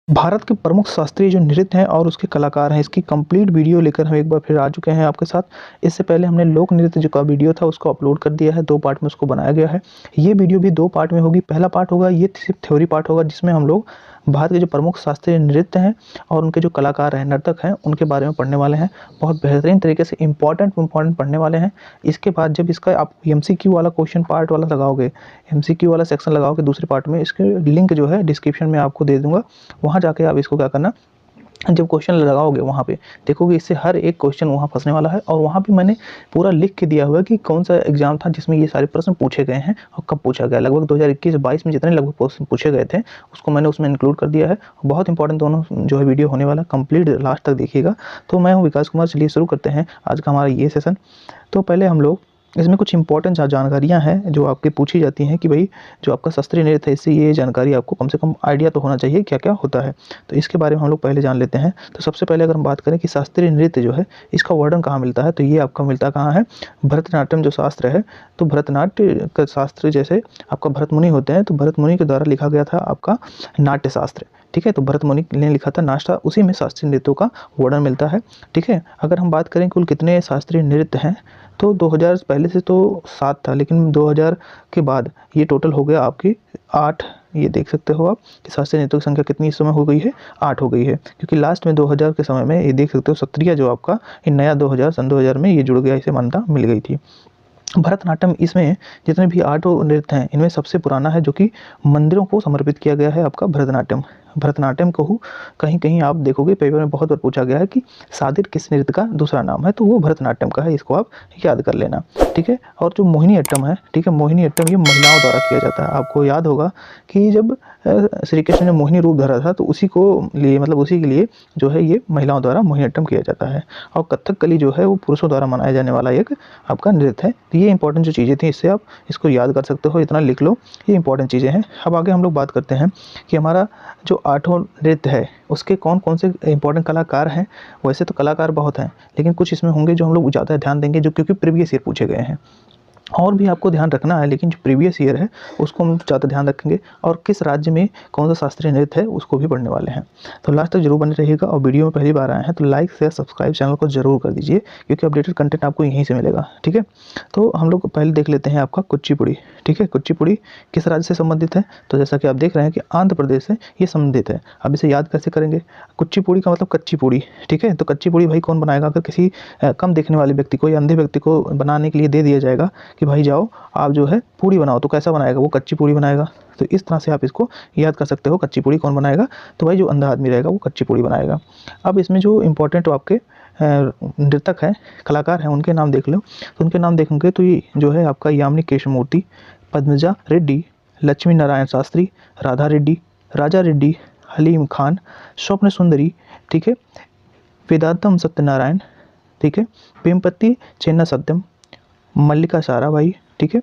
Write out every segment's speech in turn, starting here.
भारत के प्रमुख शास्त्रीय जो नृत्य हैं और उसके कलाकार हैं, इसकी कंप्लीट वीडियो लेकर हम एक बार फिर आ चुके हैं आपके साथ। इससे पहले हमने लोक नृत्य जो का वीडियो था उसको अपलोड कर दिया है, 2 पार्ट में उसको बनाया गया है। ये वीडियो भी 2 पार्ट में होगी। पहला पार्ट होगा, ये सिर्फ थ्योरी पार्ट होगा, जिसमें हम लोग भारत के जो प्रमुख शास्त्रीय नृत्य हैं और उनके जो कलाकार हैं, नर्तक हैं, उनके बारे में पढ़ने वाले हैं। बहुत बेहतरीन तरीके से इम्पोर्टेंट पढ़ने वाले हैं। इसके बाद जब इसका आप एमसीक्यू वाला क्वेश्चन पार्ट वाला लगाओगे, एमसीक्यू वाला सेक्शन लगाओगे दूसरे पार्ट में, इसके लिंक जो है डिस्क्रिप्शन में आपको दे दूँगा। वहाँ जाके आप इसको क्या करना, जब क्वेश्चन लगाओगे वहाँ पे देखोगे इससे हर एक क्वेश्चन वहाँ फंसने वाला है। और वहाँ पे मैंने पूरा लिख के दिया हुआ है कि कौन सा एग्जाम था जिसमें ये सारे प्रश्न पूछे गए हैं और कब पूछा गया। लगभग 2021-22 में जितने लगभग प्रश्न पूछे गए थे उसको मैंने उसमें इंक्लूड कर दिया है। बहुत इंपॉर्टेंट दोनों जो है वीडियो होने वाला, कंप्लीट लास्ट तक देखिएगा। तो मैं हूँ विकास कुमार, चलिए शुरू करते हैं आज का हमारा ये सेशन। तो पहले हम लोग इसमें कुछ इंपॉर्टेंट जानकारियाँ हैं जो आपके पूछी जाती हैं कि भाई जो आपका शास्त्रीय नृत्य है, इससे ये जानकारी आपको कम से कम आइडिया तो होना चाहिए क्या क्या होता है। तो इसके बारे में हम लोग पहले जान लेते हैं। तो सबसे पहले अगर हम बात करें कि शास्त्रीय नृत्य जो है इसका वर्णन कहाँ मिलता है, तो ये आपका मिलता कहाँ है, भरतनाट्यम जो शास्त्र है। तो भरतनाट्य का शास्त्र जैसे आपका भरत मुनि होते हैं, तो भरत मुनि के द्वारा लिखा गया था आपका नाट्य शास्त्र। ठीक है, तो भरत मुनि ने लिखा था नाट्य, उसी में शास्त्रीय नृत्यों का वर्णन मिलता है। ठीक है, अगर हम बात करें कुल कितने शास्त्रीय नृत्य हैं, तो 2000 पहले से तो 7 था, लेकिन 2000 के बाद ये टोटल हो गया आपकी 8। ये देख सकते हो आप कि शास्त्रीय नृत्यों की संख्या कितनी इस समय हो गई है, 8 हो गई है। क्योंकि लास्ट में 2000 के समय में ये देख सकते हो सत्रिया जो आपका ये नया 2000 सन 2000 में ये जुड़ गया, इसे मान्यता मिल गई थी। भरतनाट्यम, इसमें जितने भी 8 नृत्य हैं इनमें सबसे पुराना है, जो कि मंदिरों को समर्पित किया गया है आपका भरतनाट्यम। भरतनाट्यम को कहीं कहीं आप देखोगे पेपर में बहुत बार पूछा गया है कि सादिर किस नृत्य का दूसरा नाम है, तो वो भरतनाट्यम का है, इसको आप याद कर लेना। ठीक है, और जो मोहिनी अट्टम है, ठीक है, मोहिनी अट्टम ये महिलाओं द्वारा किया जाता है। आपको याद होगा कि जब श्री कृष्ण ने मोहिनी रूप धरा था तो उसी को लिए, मतलब उसी के लिए जो है ये महिलाओं द्वारा मोहिनी अट्टम किया जाता है। और कथकली जो है वो पुरुषों द्वारा मनाया जाने वाला एक आपका नृत्य है। तो ये इंपॉर्टेंट जो चीज़ें थी, इससे आप इसको याद कर सकते हो, इतना लिख लो, ये इंपॉर्टेंट चीज़ें हैं। अब आगे हम लोग बात करते हैं कि हमारा जो 8 नृत्य है उसके कौन कौन से इंपॉर्टेंट कलाकार हैं। वैसे तो कलाकार बहुत हैं, लेकिन कुछ इसमें होंगे जो हम लोग ज़्यादा ध्यान देंगे, जो क्योंकि प्रीवियस ईयर पूछे गए हैं। और भी आपको ध्यान रखना है, लेकिन जो प्रीवियस ईयर है उसको हम ज़्यादा ध्यान रखेंगे, और किस राज्य में कौन सा शास्त्रीय नृत्य है उसको भी पढ़ने वाले हैं। तो लास्ट तक जरूर बने रहिएगा, और वीडियो में पहली बार आए हैं तो लाइक शेयर सब्सक्राइब चैनल को जरूर कर दीजिए, क्योंकि अपडेटेड कंटेंट आपको यहीं से मिलेगा। ठीक है, तो हम लोग पहले देख लेते हैं आपका कुचिपुड़ी। ठीक है, कुचिपुड़ी किस राज्य से संबंधित है, तो जैसा कि आप देख रहे हैं कि आंध्र प्रदेश से ये संबंधित है। अब इसे याद कैसे करेंगे, कुचिपुड़ी का मतलब कच्ची पूड़ी। ठीक है, तो कच्ची पूड़ी भाई कौन बनाएगा, अगर किसी कम देखने वाले व्यक्ति को या अंधे व्यक्ति को बनाने के लिए दे दिया जाएगा कि भाई जाओ आप जो है पूड़ी बनाओ, तो कैसा बनाएगा, वो कच्ची पूड़ी बनाएगा। तो इस तरह से आप इसको याद कर सकते हो, कच्ची पूड़ी कौन बनाएगा, तो भाई जो अंधा आदमी रहेगा वो कच्ची पूड़ी बनाएगा। अब इसमें जो इम्पोर्टेंट आपके नृतक हैं, कलाकार हैं, उनके नाम देख लो। तो उनके नाम देखेंगे तो ये जो है आपका यामिनी कृष्णमूर्ति, पद्मजा रेड्डी, लक्ष्मी नारायण शास्त्री, राधा रेड्डी, राजा रेड्डी, हलीम खान, स्वप्न सुंदरी, ठीक है, वेदांतम सत्यनारायण, ठीक है, वेमपति चेन्ना सत्यम, मल्लिका साराभाई। ठीक है,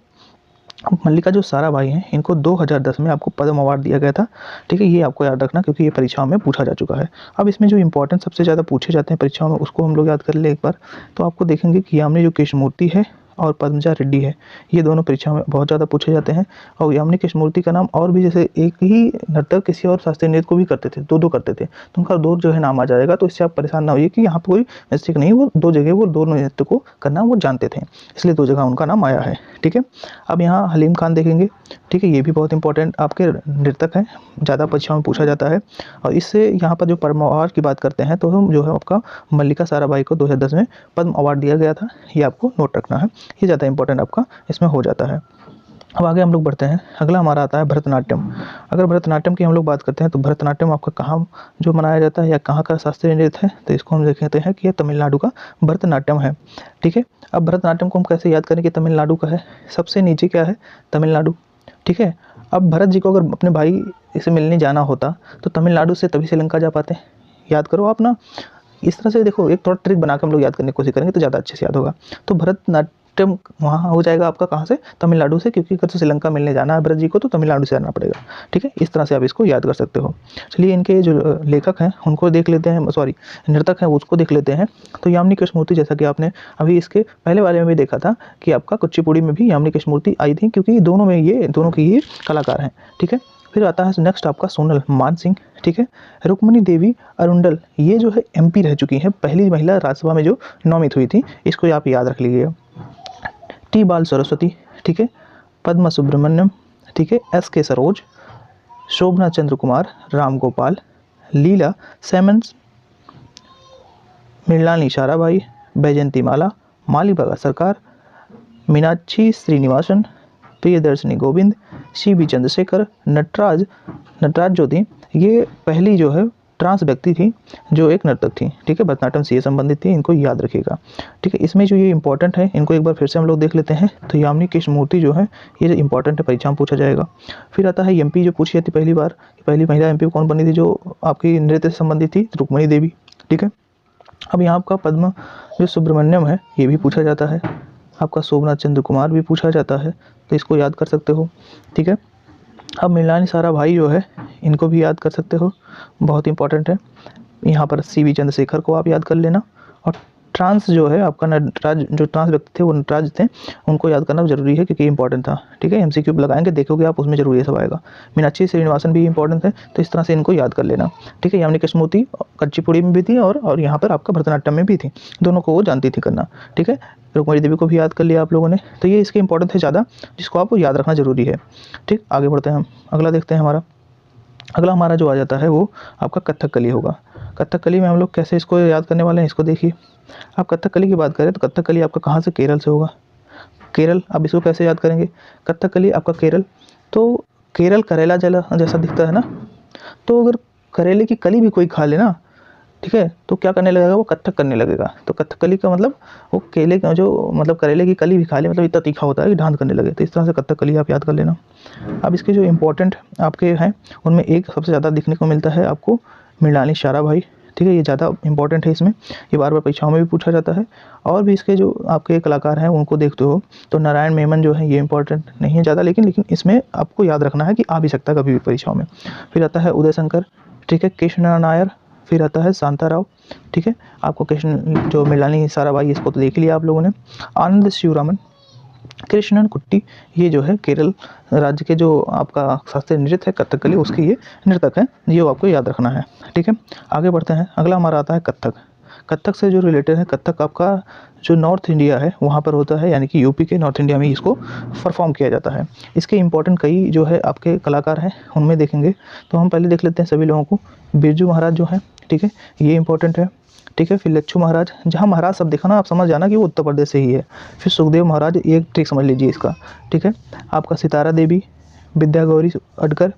मल्लिका जो साराभाई हैं इनको 2010 में आपको पद्म अवार्ड दिया गया था। ठीक है, ये आपको याद रखना, क्योंकि ये परीक्षाओं में पूछा जा चुका है। अब इसमें जो इंपॉर्टेंट सबसे ज़्यादा पूछे जाते हैं परीक्षाओं में, उसको हम लोग याद कर ले एक बार। तो आपको देखेंगे कि यामिनी जो कृष्णमूर्ति है और पद्मजा रेड्डी है, ये दोनों परीक्षाओं में बहुत ज़्यादा पूछे जाते हैं। और यामिनी कृष्णमूर्ति का नाम और भी, जैसे एक ही नर्तक किसी और शास्त्रीय नृत्य को भी करते थे, 2-2 करते थे, तो उनका 2 जो है नाम आ जाएगा। तो इससे आप परेशान ना होइए कि यहाँ पर कोई मिस्टेक नहीं, वो 2 जगह वो दोनों नृत्य को करना वो जानते थे, इसलिए 2 जगह उनका नाम आया है। ठीक है, अब यहाँ हलीम खान देखेंगे। ठीक है, ये भी बहुत इंपॉर्टेंट आपके नर्तक हैं, ज़्यादा परीक्षाओं में पूछा जाता है। और इससे यहाँ पर जो पद्म अवार्ड की बात करते हैं, तो हम जो है आपका मल्लिका साराभाई को 2010 में पद्म अवार्ड दिया गया था, ये आपको नोट रखना है, ये ज़्यादा इंपॉर्टेंट आपका इसमें हो जाता है। अब आगे हम लोग बढ़ते हैं, अगला हमारा आता है भरतनाट्यम। अगर भरतनाट्यम की हम लोग बात करते हैं, तो भरतनाट्यम आपका कहाँ जो मनाया जाता है या कहाँ का शास्त्रीय नृत्य है, तो इसको हम देखते हैं कि यह तमिलनाडु का भरतनाट्यम है। ठीक है, अब भरतनाट्यम को हम कैसे याद करें कि तमिलनाडु का है, सबसे नीचे क्या है, तमिलनाडु। ठीक है, अब भरत जी को अगर अपने भाई से मिलने जाना होता तो तमिलनाडु से तभी श्रीलंका जा पाते। याद करो आप ना, इस तरह से देखो, एक थोड़ा ट्रिक बना के हम लोग याद करने की कोशिश करेंगे तो ज़्यादा अच्छे से याद होगा। तो टर्म वहाँ हो जाएगा आपका कहाँ से, तमिलनाडु से, क्योंकि अगर तो श्रीलंका मिलने जाना है भरत जी को तो तमिलनाडु से जाना पड़ेगा। ठीक है, इस तरह से आप इसको याद कर सकते हो। चलिए इनके जो लेखक हैं उनको देख लेते हैं, सॉरी नर्तक हैं उसको देख लेते हैं। तो यामिनी कृष्णमूर्ति, जैसा कि आपने अभी इसके पहले वाले में भी देखा था कि आपका कुचिपुड़ी में भी यामिनी कृष्णमूर्ति आई थी, क्योंकि दोनों में ये दोनों की ही कलाकार हैं। ठीक है, फिर आता है नेक्स्ट आपका सोनल मानसिंह। ठीक है, रुक्मणी देवी अरुंडल, ये जो है MP रह चुकी हैं, पहली महिला राज्यसभा में जो नॉमिनेट हुई थी, इसको आप याद रख लीजिएगा। टी बाल सरस्वती, ठीक है, पद्मा सुब्रमण्यम, ठीक है, SK सरोज, शोभना चंद्र कुमार, राम गोपाल, लीला सेमन्स, मृणालिनी साराभाई, बैजंती माला, मालिका सरकार, मीनाक्षी श्रीनिवासन, प्रियदर्शनी गोविंद, CB चंद्रशेखर, नटराज जो थी, ये पहली जो है ट्रांस व्यक्ति थी जो एक नर्तक थी। ठीक है, भरतनाट्यम से ये संबंधित थी, इनको याद रखिएगा। ठीक है, इसमें जो ये इंपॉर्टेंट है इनको एक बार फिर से हम लोग देख लेते हैं। तो यामिनी कृष्णमूर्ति जो है ये इंपॉर्टेंट है, परीक्षा में पूछा जाएगा। फिर आता है MP जो पूछी जाती पहली बार, पहली महिला MP कौन बनी थी जो आपकी नृत्य से संबंधित थी, रुक्मणी देवी। ठीक है, अब यहाँ आपका पद्मा जो सुब्रमण्यम है ये भी पूछा जाता है, आपका शोभना चंद्र कुमार भी पूछा जाता है, तो इसको याद कर सकते हो। ठीक है, अब मृणालिनी साराभाई जो है इनको भी याद कर सकते हो, बहुत इंपॉर्टेंट है। यहाँ पर CB चंद्रशेखर को आप याद कर लेना। और ट्रांस जो है आपका नटराज, जो ट्रांस व्यक्ति थे वो नटराज थे, उनको याद करना जरूरी है क्योंकि इंपॉर्टेंट था। ठीक है, MCQ लगाएंगे, देखोगे आप उसमें जरूर ये सब आएगा। मीनाक्षी श्रीनिवासन भी इंपॉर्टेंट है, तो इस तरह से इनको याद कर लेना। ठीक है, यामिनी कृष्णमूर्ति कुचिपुड़ी में भी थी और यहाँ पर आपका भरतनाट्यम में भी थी, दोनों को वो जानती थी करना। ठीक है, रुक्मणी देवी को भी याद कर लिया आप लोगों ने, तो ये इसके इंपॉर्टेंट है ज़्यादा, जिसको आपको याद रखना जरूरी है। ठीक, आगे बढ़ते हैं हम, अगला देखते हैं। अगला हमारा जो आ जाता है वो आपका कथकली होगा। कथकली में हम लोग कैसे इसको याद करने वाले हैं, इसको देखिए। आप कथकली की बात करें तो कथकली आपका कहाँ से, केरल से होगा। केरल, अब इसको कैसे याद करेंगे, कथकली आपका केरल, तो केरल करेला जैसा दिखता है ना, तो अगर करेले की कली भी कोई खा ले ना, ठीक है, तो क्या करने लगेगा, वो कथक करने लगेगा। तो कथकली का मतलब वो केले का जो मतलब करेले की कली भी खा ले, मतलब इतना तीखा होता है कि ढांढ करने लगे, तो इस तरह से कथकली आप याद कर लेना। अब इसके जो इम्पोर्टेंट आपके हैं उनमें एक सबसे ज़्यादा दिखने को मिलता है आपको मृणालिनी साराभाई। ठीक है, ये ज़्यादा इंपॉर्टेंट है, इसमें ये बार बार परीक्षाओं में भी पूछा जाता है। और भी इसके जो आपके कलाकार हैं उनको देखते हो तो नारायण मेमन जो है ये इंपॉर्टेंट नहीं है ज़्यादा, लेकिन इसमें आपको याद रखना है कि आ भी सकता है कभी भी परीक्षाओं में। फिर आता है उदय शंकर, ठीक है, कृष्ण नायर, फिर आता है शांताराव। ठीक है, आपको कृष्ण जो मृणालिनी साराभाई, इसको तो देख लिया आप लोगों ने। आनंद शिवरामन, कृष्णन कुट्टी, ये जो है केरल राज्य के जो आपका शास्त्रीय नृत्य है कथकली, उसके ये नृतक हैं, ये आपको याद रखना है। ठीक है, आगे बढ़ते हैं। अगला हमारा आता है कथक। कथक से जो रिलेटेड है, कथक आपका जो नॉर्थ इंडिया है वहाँ पर होता है, यानी कि UP के नॉर्थ इंडिया में इसको परफॉर्म किया जाता है। इसके इंपॉर्टेंट कई जो है आपके कलाकार हैं उनमें देखेंगे, तो हम पहले देख लेते हैं सभी लोगों को। बिरजू महाराज जो है, ठीक है, ये इंपॉर्टेंट है। ठीक है, फिर लच्छू महाराज, जहाँ महाराज सब देखा ना आप समझ जाना कि वो उत्तर प्रदेश से ही है। फिर सुखदेव महाराज, एक ट्रिक समझ लीजिए इसका। ठीक है, आपका सितारा देवी, विद्या गौरी अडकर,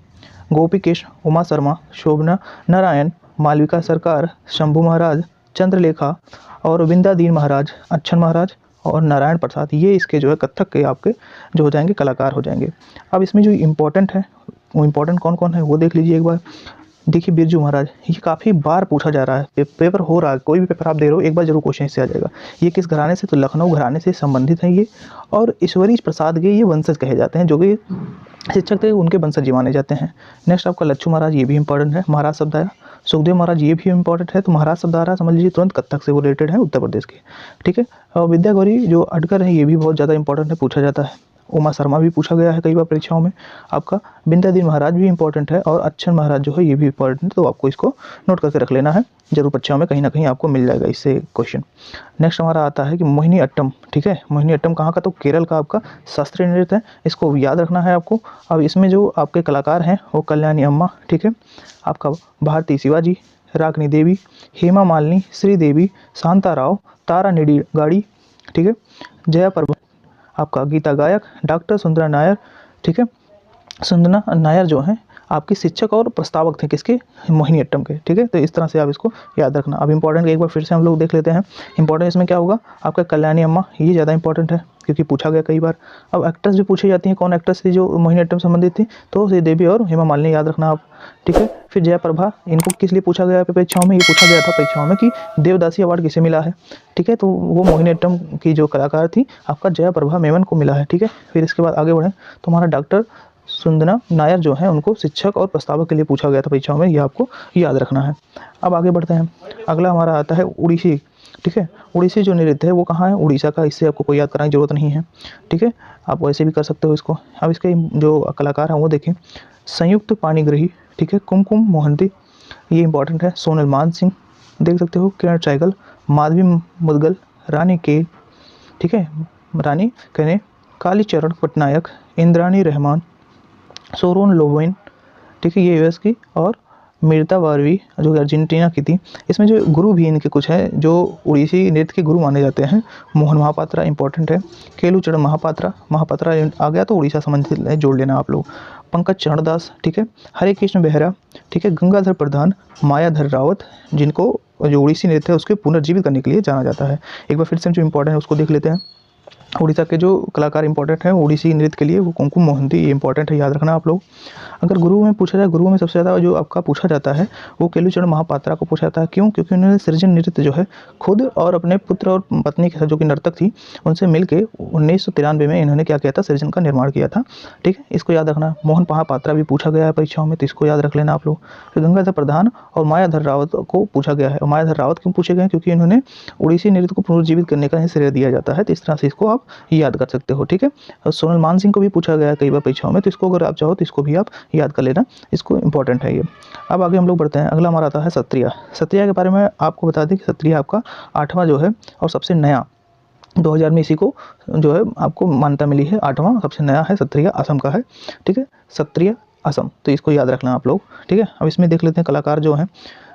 गोपी कृष्ण, उमा शर्मा, शोभना नारायण, मालविका सरकार, शंभू महाराज, चंद्रलेखा और विंध्यादीन महाराज, अच्छन महाराज और नारायण प्रसाद, ये इसके जो है कथक के आपके जो हो जाएंगे कलाकार हो जाएंगे। अब इसमें जो इम्पोर्टेंट है वो इम्पोर्टेंट कौन कौन है वो देख लीजिए एक बार। देखिए बिरजू महाराज, ये काफ़ी बार पूछा जा रहा है, पेपर हो रहा है, कोई भी पेपर आप दे रहे हो एक बार जरूर क्वेश्चन इससे आ जाएगा। ये किस घराने से, तो लखनऊ घराने से संबंधित हैं ये, और ईश्वरी प्रसाद के ये वंशज कहे जाते हैं, जो कि शिक्षक थे उनके वंशज माने जाते हैं। नेक्स्ट आपका लच्छू महाराज, ये भी इंपॉर्टेंट है, महाराज शब्द आया। सुखदेव महाराज, ये भी इंपॉर्टेंट है, तो महाराज शब्द आ रहा है समझ लीजिए तुरंत, कथक से वो रिलेटेड है उत्तर प्रदेश के। ठीक है, और विद्या गौरी जो अडकर है ये भी बहुत ज़्यादा इंपॉर्टेंट है, पूछा जाता है। उमा शर्मा भी पूछा गया है कई बार परीक्षाओं में। आपका विंध्यादीन महाराज भी इंपॉर्टेंट है, और अच्छन महाराज जो है ये भी इंपॉर्टेंट है, तो आपको इसको नोट करके रख लेना है, जरूर परीक्षाओं में कहीं ना कहीं आपको मिल जाएगा इससे क्वेश्चन। नेक्स्ट हमारा आता है कि मोहिनी अट्टम। ठीक है, मोहिनी अट्टम कहाँ का, तो केरल का आपका शास्त्रीय नृत्य है, इसको याद रखना है आपको। अब इसमें जो आपके कलाकार हैं वो कल्याणी अम्मा, ठीक है, आपका भारती शिवाजी, रागनी देवी, हेमा मालिनी, श्रीदेवी, शांताराव, तारा निडी गाड़ी, ठीक है, जया प्रभा, आपका गीता गायक, डॉक्टर सुंदरा नायर। ठीक है, सुंदरा नायर जो हैं आपके शिक्षक और प्रस्तावक थे किसके, मोहिनीअट्टम के। ठीक है, तो इस तरह से आप इसको याद रखना। अब इंपॉर्टेंट एक बार फिर से हम लोग देख लेते हैं। इंपॉर्टेंट इसमें क्या होगा आपका कल्याणी अम्मा, ये ज़्यादा इंपॉर्टेंट है क्योंकि पूछा गया कई बार। अब एक्ट्रेस भी पूछी जाती हैं, कौन एक्ट्रेस थी जो मोहिनीअट्टम से संबंधित थी, तो श्रीदेवी और हेमा मालिनी याद रखना आप। ठीक है, फिर जयाप्रभा, इनको किस लिए पूछा गया है परीक्षाओं में, ये पूछा गया था परीक्षाओं में कि देवदासी अवार्ड किसे मिला है। ठीक है, तो वो मोहिनीअट्टम की जो कलाकार थी आपका जयाप्रभा मेनन को मिला है। ठीक है, फिर इसके बाद आगे बढ़ें तो हमारा डॉक्टर सुंदना नायर जो है उनको शिक्षक और प्रस्तावक के लिए पूछा गया था परीक्षाओं में, ये आपको याद रखना है। अब आगे बढ़ते हैं, अगला हमारा आता है उड़ीसी। ठीक है, उड़ीसी जो नृत्य है वो कहाँ है, उड़ीसा का, इससे आपको कोई याद कराने की जरूरत नहीं है। ठीक है, आप वैसे भी कर सकते हो इसको। अब इसके जो कलाकार हैं वो देखें, संयुक्त पाणिग्रही, ठीक है, कुमकुम मोहंती, ये इंपॉर्टेंट है, सोनल मान सिंह देख सकते हो, किरण चाइगल, माधवी मुदगल, रानी के, ठीक है, रानी कने, कालीचरण पटनायक, इंद्राणी रहमान, सोरोन लोवेन, ठीक है, ये यूएस की, और मीरता वारवी जो अर्जेंटीना की थी। इसमें जो गुरु भी इनके कुछ है जो उड़ीसी नृत्य के गुरु माने जाते हैं, मोहन महापात्रा इंपॉर्टेंट है, केलूचरण महापात्रा, महापात्रा आ गया तो उड़ीसा संबंधित जोड़ लेना आप लोग, पंकज चरणदास, ठीक है, हरे कृष्ण बेहरा, ठीक है, गंगाधर प्रधान, मायाधर रावत, जिनको जो उड़ीसी नृत्य है उसके पुनर्जीवित करने के लिए जाना जाता है। एक बार फिर से जो इंपॉर्टेंट है उसको देख लेते हैं। उड़ीसा के जो कलाकार इंपॉर्टेंट हैं उड़ीसी नृत्य के लिए, वो कुमकुम मोहंती, ये इंपॉर्टेंट है, याद रखना आप लोग। अगर गुरु में पूछा जाए, गुरु में सबसे ज़्यादा जो आपका पूछा जाता है वो केलूचरण महापात्रा को पूछा जाता है। क्यों? क्योंकि उन्होंने सृजन नृत्य जो है खुद और अपने पुत्र और पत्नी के साथ जो कि नर्तक थी उनसे मिलके 1993 में इन्होंने क्या किया था, सृजन का निर्माण किया था। ठीक है, इसको याद रखना। मोहन महापात्रा भी पूछा गया है परीक्षाओं में, तो इसको याद रख लेना आप लोग। फिर गंगाधर प्रधान और मायाधर रावत को पूछा गया है। मायाधर रावत क्यों पूछे गए? क्योंकि इन्होंने उड़ीसी नृत्य को पुनर्जीवित करने का श्रेय दिया जाता है, तो इस तरह से इसको आप याद कर सकते हो। ठीक है, और सोनल मान सिंह को भी पूछा गया है कई बार परीक्षाओं में, तो इसको अगर आप चाहो तो इसको भी आप याद कर लेना, इसको इंपॉर्टेंट है ये। अब आगे हम लोग बढ़ते हैं, अगला हमारा आता है सत्रिया। सत्रिया के बारे में आपको बता दें कि सत्रिया आपका 8वां जो है और सबसे नया 2000 में इसी को जो है आपको मान्यता मिली है, 8वां सबसे नया है सत्रिया, असम का है। ठीक है, सत्रिया असम, तो इसको याद रखना आप लोग। ठीक है, अब इसमें देख लेते हैं कलाकार जो हैं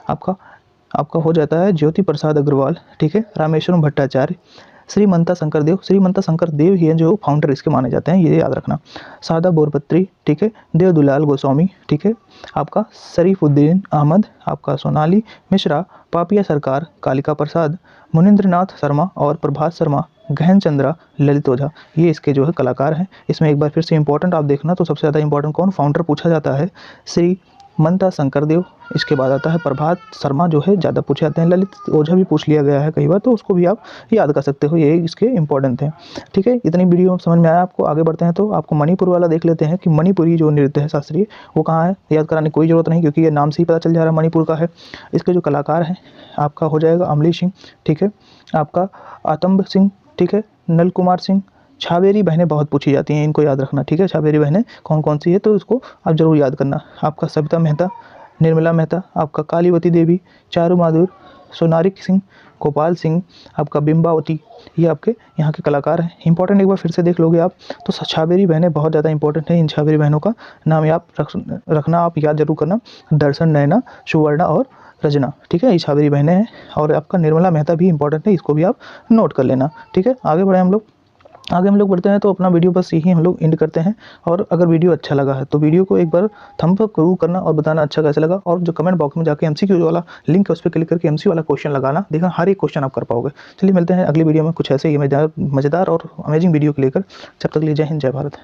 आपका हो जाता है ज्योति प्रसाद अग्रवाल, ठीक है, रामेश्वरम भट्टाचार्य, श्रीमंता शंकर देव, श्रीमंता शंकर देव ही हैं जो फाउंडर इसके माने जाते हैं, ये याद रखना। सादा बोरपत्री, ठीक है, देवदुलाल गोस्वामी, ठीक है, आपका शरीफुद्दीन अहमद, आपका सोनाली मिश्रा, पापिया सरकार, कालिका प्रसाद, मुनिंद्रनाथ शर्मा और प्रभात शर्मा, गहन चंद्रा, ललित ओझा, ये इसके जो है कलाकार हैं। इसमें एक बार फिर से इंपॉर्टेंट आप देखना, तो सबसे ज़्यादा इंपॉर्टेंट कौन फाउंडर पूछा जाता है, श्री मंता शंकर देव, इसके बाद आता है प्रभात शर्मा जो है ज़्यादा पूछे जाते हैं, ललित ओझा भी पूछ लिया गया है कई बार, तो उसको भी आप याद कर सकते हो, ये इसके इंपॉर्टेंट हैं। ठीक है, इतनी वीडियो समझ में आया आपको। आगे बढ़ते हैं तो आपको मणिपुर वाला देख लेते हैं कि मणिपुरी जो नृत्य है शास्त्रीय वो कहाँ है, याद कराने की कोई ज़रूरत नहीं क्योंकि ये नाम से ही पता चल जा रहा है मणिपुर का है। इसके जो कलाकार हैं आपका हो जाएगा अमली सिंह, ठीक है, आपका आतंब सिंह, ठीक है, नल कुमार सिंह। छाबेरी बहनें बहुत पूछी जाती हैं, इनको याद रखना। ठीक है, छाबेरी बहनें कौन कौन सी है तो इसको आप जरूर याद करना। आपका सविता मेहता, निर्मला मेहता, आपका कालीवती देवी, चारू माधुर, सोनारिक सिंह, गोपाल सिंह, आपका बिंबावती, ये आपके यहाँ के कलाकार हैं। इंपॉर्टेंट एक बार फिर से देख लोगे आप तो छाबेरी बहनें बहुत ज़्यादा इंपॉर्टेंट है। इन छाबेरी बहनों का नाम आप रखना, आप याद जरूर करना, दर्शन, नैना, सुवर्णा और रजना। ठीक है, ये छाबेरी बहनें हैं। और आपका निर्मला मेहता भी इंपॉर्टेंट है, इसको भी आप नोट कर लेना। ठीक है, आगे हम लोग बढ़ते हैं तो अपना वीडियो बस यही हम लोग एंड करते हैं। और अगर वीडियो अच्छा लगा है तो वीडियो को एक बार थम्स अप जरूर करना और बताना अच्छा कैसे लगा। और जो कमेंट बॉक्स में जाके एमसीक्यू वाला लिंक है उस पर क्लिक करके एमसी वाला क्वेश्चन लगाना, देखना हर एक क्वेश्चन आप कर पाओगे। चलिए मिलते हैं अगली वीडियो में कुछ ऐसे ही मज़ेदार और अमेजिंग वीडियो को लेकर। जब तक के लिए जय हिंद, जय भारत।